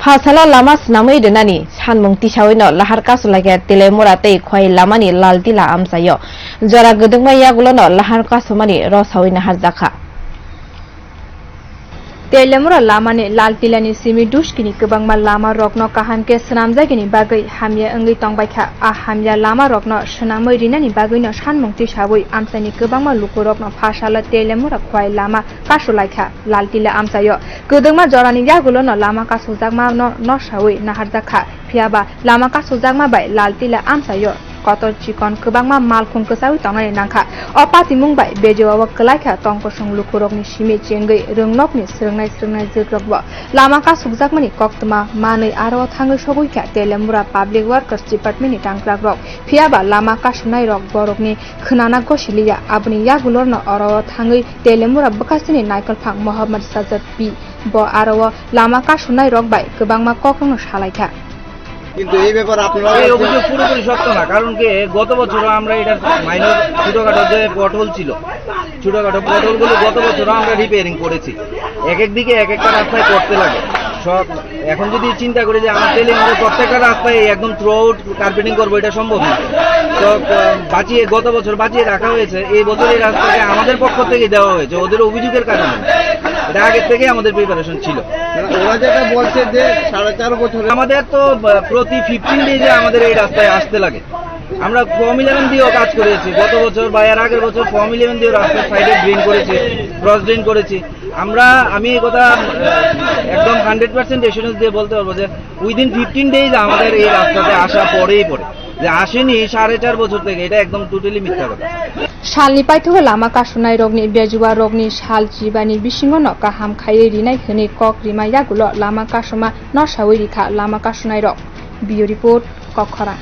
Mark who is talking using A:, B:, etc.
A: Hasala lama senamai denani sanmung tisawai no lahar kasulage telemura tei khoi lamani laltila amsayo jora gedungma yagulo no lahar kasumani rosawai nahar jakha
B: Telemura lamani laltilani simi dushkini kebangma lama rokno kahamke senamjagini bagai hamya engli tongbaikha a hamya lama rokno senamai rinani bagai no sanmung tisawai amsani kebangma lukurokno phasala telemura khoi lama kasulaikha laltila amsayo gedungma jorani yagulo no lama kasujagma no sawai nahar jakha phiaba lama kasujagma bai laltila amsayo kotor chikon kebangma malkhung kesawi tongnani nangkha opati mungbai bejowa kelaikha tongkosung lukurokni simi chengai rungnokni srungnai jikrokbo lama ka sukjakmani koktma manui aro thangai sobuikha telemura public workers department ni tangkrakrok phiaba lama ka sunai rok borokni khunana gosiliya abni yagulorno aro thangai telemura bakasini naikolphang mohammad sajad p bo aro lama ka sunai rok bai kebangma kokongno salaikha
C: কিন্তু এই ব্যাপারে আপনারা
D: এই অভিযোগ পুরোপুরি সত্য না, কারণ কি গত বছর আমরা এটা মাইনর ছোটখাটো যে পটহোল ছিল, ছোটখাটো পটহোলগুলো গত বছর আমরা রিপেয়ারিং করেছি। এক এক দিকে এক একটা রাস্তায় করতে লাগে সব। এখন যদি চিন্তা করি যে আমার তেলেঙ্গানার প্রত্যেকটা রাস্তায় একদম থ্রু আউট কার্পেটিং করবো, এটা সম্ভব না। তো বাঁচিয়ে গত বছর বাঁচিয়ে রাখা হয়েছে, এই বছর এই রাস্তাকে আমাদের পক্ষ থেকে দেওয়া হয়েছে ওদের অভিযোগের কারণে। এটা আগের থেকে আমাদের প্রিপারেশন ছিল।
C: ওরা যেটা বলছে যে 4.5 বছর
D: আমাদের তো প্রতি 15 ডেজে আমাদের এই রাস্তায় আসতে লাগে। আমরা ফর্ম 11 দিয়েও কাজ করেছি গত বছর বা এর আগের বছর, ফর্ম 11 দিয়েও রাস্তার সাইডে ড্রেন করেছি, ক্রস ড্রেন করেছি। আমি এই কথা একদম 100% এসুরেন্স দিয়ে বলতে পারবো যে উইদিন 15 ডেজ আমাদের এই রাস্তাতে আসা পরেই পড়ে, যে আসেনি 4.5 বছর থেকে, এটা একদম টোটালি মিথ্যা কথা।
B: Shalni paitho lama kasunai rogni bejuwa rogni shal jibani bisingo no kaham khayei rinai hene kok rimaya gulo lama kasuma no sawai rikha lama kasunai rog. Bio report Kokhara।